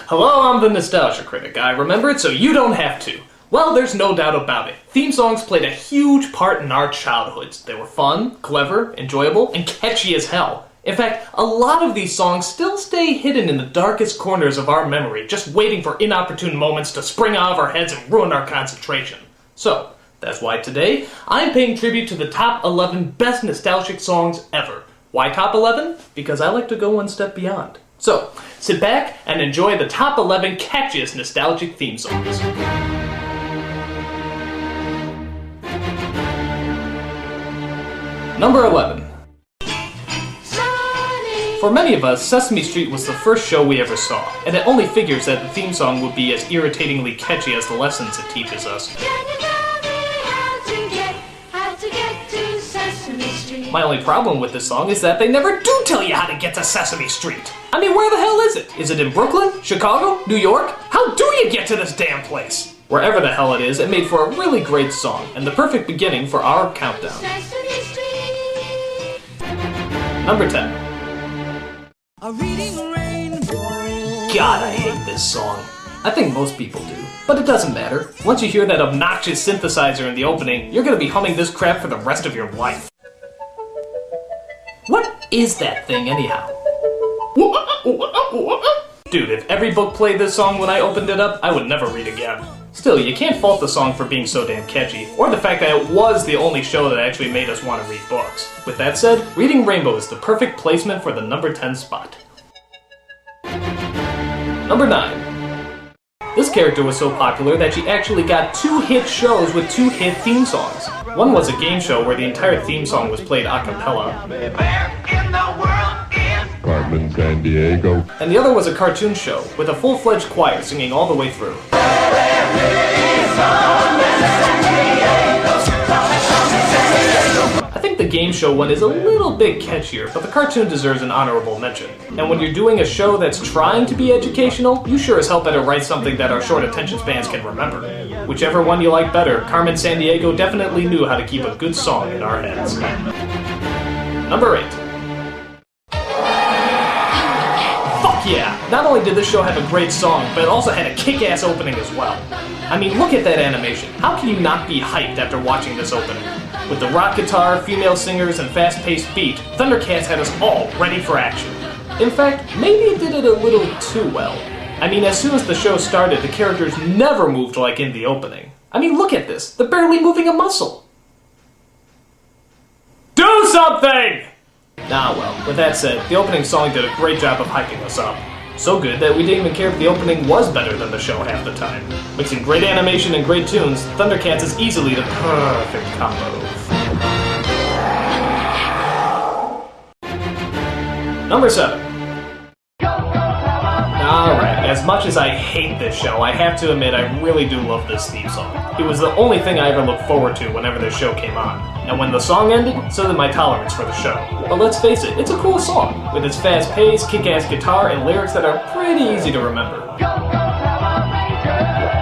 Hello, I'm the Nostalgia Critic. I remembered so you don't have to. Well, there's no doubt about it. Theme songs played a huge part in our childhoods. They were fun, clever, enjoyable, and catchy as hell. In fact, a lot of these songs still stay hidden in the darkest corners of our memory, just waiting for inopportune moments to spring out of our heads and ruin our concentration. So, that's why today, I'm paying tribute to the top 11 best nostalgic songs ever. Why top 11? Because I like to go one step beyond. So, sit back and enjoy the top 11 catchiest nostalgic theme songs. Number 11. For many of us, Sesame Street was the first show we ever saw, and it only figures that the theme song would be as irritatingly catchy as the lessons it teaches us. My only problem with this song is that they never do tell you how to get to Sesame Street. I mean, where the hell is it? Is it in Brooklyn? Chicago? New York? How do you get to this damn place? Wherever the hell it is, it made for a really great song, and the perfect beginning for our countdown. Number 10. God, I hate this song. I think most people do, but it doesn't matter. Once you hear that obnoxious synthesizer in the opening, you're gonna be humming this crap for the rest of your life. What is that thing anyhow? Dude, if every book played this song when I opened it up, I would never read again. Still, you can't fault the song for being so damn catchy, or the fact that it was the only show that actually made us want to read books. With that said, Reading Rainbow is the perfect placement for the number 10 spot. Number 9. This character was so popular that she actually got 2 hit shows with 2 hit theme songs. One was a game show where the entire theme song was played a cappella. Carmen San Diego. And the other was a cartoon show with a full-fledged choir singing all the way through. I think the game show one is a little bit catchier, but the cartoon deserves an honorable mention. And when you're doing a show that's trying to be educational, you sure as hell better write something that our short attention spans can remember. Whichever one you like better, Carmen San Diego definitely knew how to keep a good song in our heads. Number 8. Fuck yeah! Not only did this show have a great song, but it also had a kick-ass opening as well. I mean, look at that animation. How can you not be hyped after watching this opening? With the rock guitar, female singers, and fast-paced beat, Thundercats had us all ready for action. In fact, maybe it did it a little too well. I mean, as soon as the show started, the characters never moved like in the opening. I mean, look at this. They're barely moving a muscle. Do something! Nah, well, with that said, the opening song did a great job of hyping us up. So good that we didn't even care if the opening was better than the show half the time. Mixing great animation and great tunes, Thundercats is easily the perfect combo. Number 7. Alright, as much as I hate this show, I have to admit I really do love this theme song. It was the only thing I ever looked forward to whenever this show came on. And when the song ended, so did my tolerance for the show. But let's face it, it's a cool song, with its fast pace, kick-ass guitar, and lyrics that are pretty easy to remember.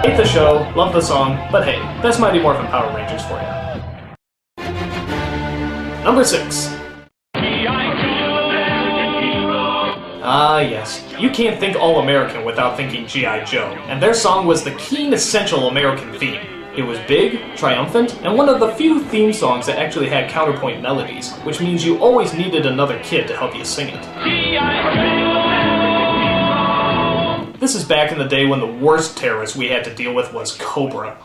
Hate the show, love the song, but hey, that's Mighty Morphin Power Rangers for you. Number 6. Ah yes, you can't think All-American without thinking G.I. Joe, and their song was the keen essential American theme. It was big, triumphant, and one of the few theme songs that actually had counterpoint melodies, which means you always needed another kid to help you sing it. This is back in the day when the worst terrorist we had to deal with was Cobra.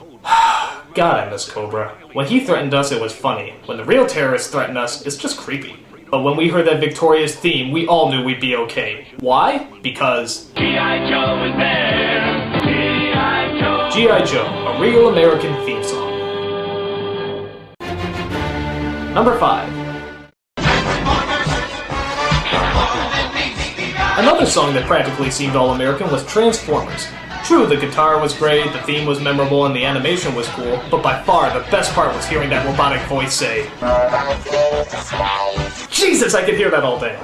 God, I miss Cobra. When he threatened us, it was funny. When the real terrorists threatened us, it's just creepy. But when we heard that victorious theme, we all knew we'd be okay. Why? Because G.I. Joe is there! G.I. Joe! G.I. Joe, a real American theme song. Number 5. Another song that practically seemed all-American was Transformers. True, the guitar was great, the theme was memorable, and the animation was cool, but by far the best part was hearing that robotic voice say, Jesus, I could hear that all day.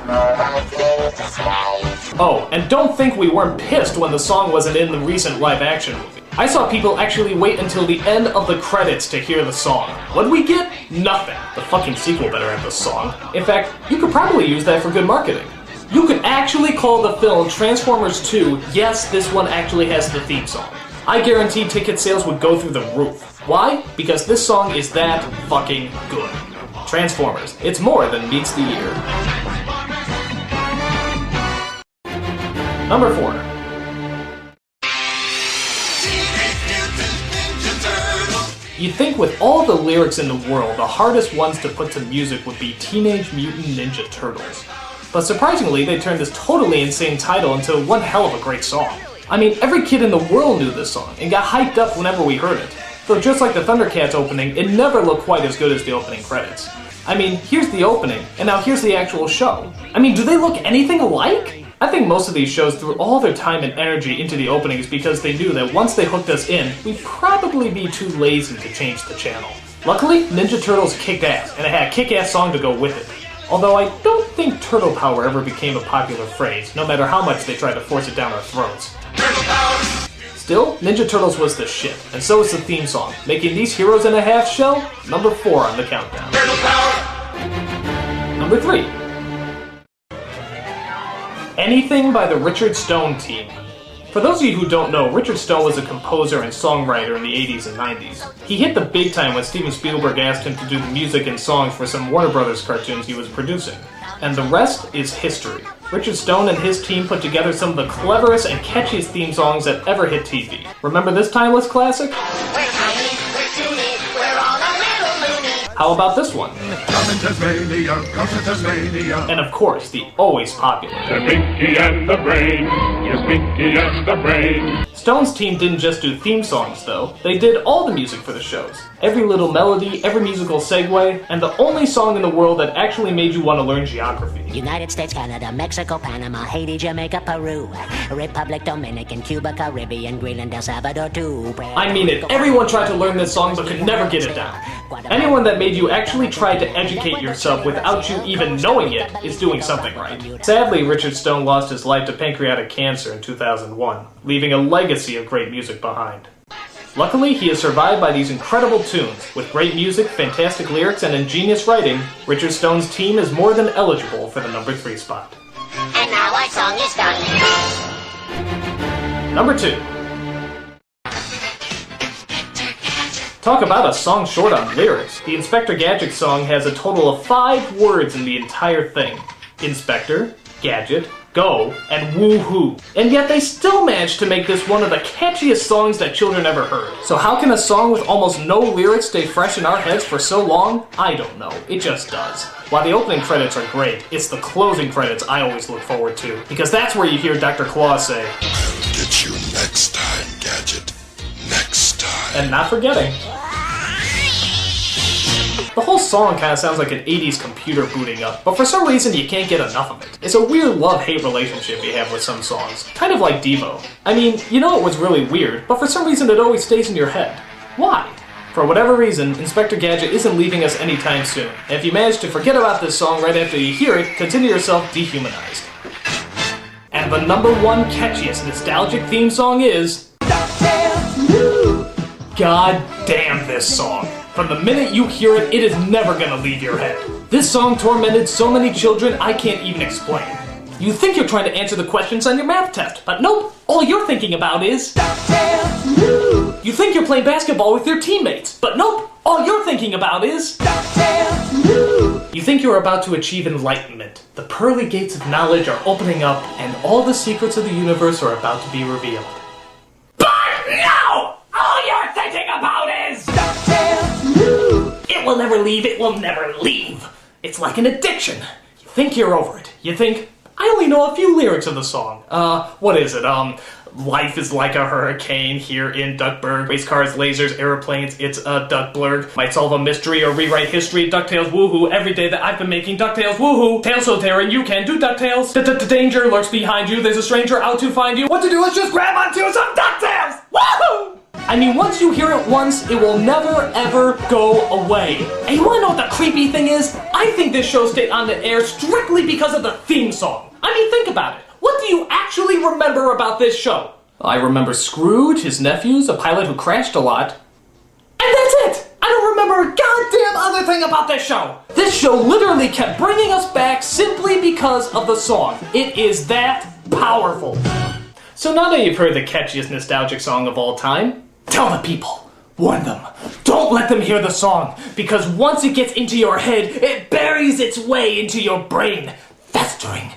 Oh, and don't think we weren't pissed when the song wasn't in the recent live-action movie. I saw people actually wait until the end of the credits to hear the song. What'd we get? Nothing. The fucking sequel better have the song. In fact, you could probably use that for good marketing. You could actually call the film Transformers 2, yes, this one actually has the theme song. I guarantee ticket sales would go through the roof. Why? Because this song is that fucking good. Transformers, it's more than meets the ear. Number 4. You'd think with all the lyrics in the world, the hardest ones to put to music would be Teenage Mutant Ninja Turtles. But surprisingly, they turned this totally insane title into one hell of a great song. I mean, every kid in the world knew this song, and got hyped up whenever we heard it. Though just like the Thundercats opening, it never looked quite as good as the opening credits. I mean, here's the opening, and now here's the actual show. I mean, do they look anything alike? I think most of these shows threw all their time and energy into the openings because they knew that once they hooked us in, we'd probably be too lazy to change the channel. Luckily, Ninja Turtles kicked ass, and it had a kick-ass song to go with it. Although I don't think turtle power ever became a popular phrase, no matter how much they tried to force it down our throats. Still, Ninja Turtles was the shit, and so is the theme song, making these Heroes and a Half show number 4 on the countdown. Number 3. Anything by the Richard Stone Team. For those of you who don't know, Richard Stone was a composer and songwriter in the 80s and 90s. He hit the big time when Steven Spielberg asked him to do the music and songs for some Warner Brothers cartoons he was producing. And the rest is history. Richard Stone and his team put together some of the cleverest and catchiest theme songs that ever hit TV. Remember this timeless classic? We're tiny, we're puny, we're all a little loony. How about this one? Come to Tasmania, come to Tasmania. And of course, the always popular The Pinky and the Brain, your Pinky and the Brain. Stone's team didn't just do theme songs, though. They did all the music for the shows. Every little melody, every musical segue, and the only song in the world that actually made you want to learn geography. United States, Canada, Mexico, Panama, Haiti, Jamaica, Peru, Republic, Dominican, Cuba, Caribbean, Greenland, El Salvador, too. I mean it, everyone tried to learn this song but could never get it down. Anyone that made you actually try to educate yourself without you even knowing it is doing something right. Sadly, Richard Stone lost his life to pancreatic cancer in 2001, leaving a legacy of great music behind. Luckily, he is survived by these incredible tunes. With great music, fantastic lyrics, and ingenious writing, Richard Stone's team is more than eligible for the number 3 spot. And now our song is done. Number 2. Talk about a song short on lyrics. The Inspector Gadget song has a total of 5 words in the entire thing. Inspector, Gadget, Go, and Woohoo. And yet they still managed to make this one of the catchiest songs that children ever heard. So how can a song with almost no lyrics stay fresh in our heads for so long? I don't know. It just does. While the opening credits are great, it's the closing credits I always look forward to. Because that's where you hear Dr. Claus say, I'll get you next time, Gadget. Next time. and not forgetting. The whole song kind of sounds like an 80s computer booting up, but for some reason you can't get enough of it. It's a weird love-hate relationship you have with some songs, kind of like Devo. I mean, you know it was really weird, but for some reason it always stays in your head. Why? For whatever reason, Inspector Gadget isn't leaving us anytime soon, and if you manage to forget about this song right after you hear it, consider yourself dehumanized. And the number 1 catchiest nostalgic theme song is... God damn this song. From the minute you hear it, it is never gonna leave your head. This song tormented so many children I can't even explain. You think you're trying to answer the questions on your math test, but nope, all you're thinking about is... You think you're playing basketball with your teammates, but nope, all you're thinking about is... You think you're about to achieve enlightenment. The pearly gates of knowledge are opening up, and all the secrets of the universe are about to be revealed. But no! All you're thinking about is... It will never leave, it will never leave. It's like an addiction. You think you're over it. You think, I only know a few lyrics of the song. What is it? Life is like a hurricane here in Duckburg. Race cars, lasers, airplanes, it's a Duckblurg. Might solve a mystery or rewrite history. DuckTales woohoo. Every day that I've been making DuckTales woohoo. Tales so daring you can do DuckTales. Danger lurks behind you. There's a stranger out to find you. What to do is just grab onto some DuckTales! Woohoo! I mean, once you hear it once, it will never, ever go away. And you wanna know what the creepy thing is? I think this show stayed on the air strictly because of the theme song. I mean, think about it. What do you actually remember about this show? I remember Scrooge, his nephews, a pilot who crashed a lot. And that's it! I don't remember every goddamn other thing about this show. This show literally kept bringing us back simply because of the song. It is that powerful. So now that you've heard the catchiest nostalgic song of all time, tell the people, warn them, don't let them hear the song, because once it gets into your head, it buries its way into your brain, festering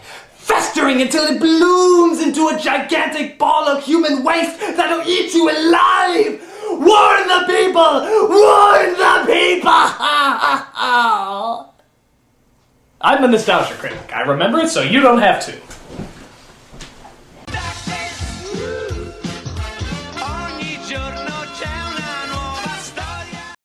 until it blooms into a gigantic ball of human waste that'll eat you alive! Warn the people! Warn the people! I'm a nostalgia critic. I remember it so you don't have to.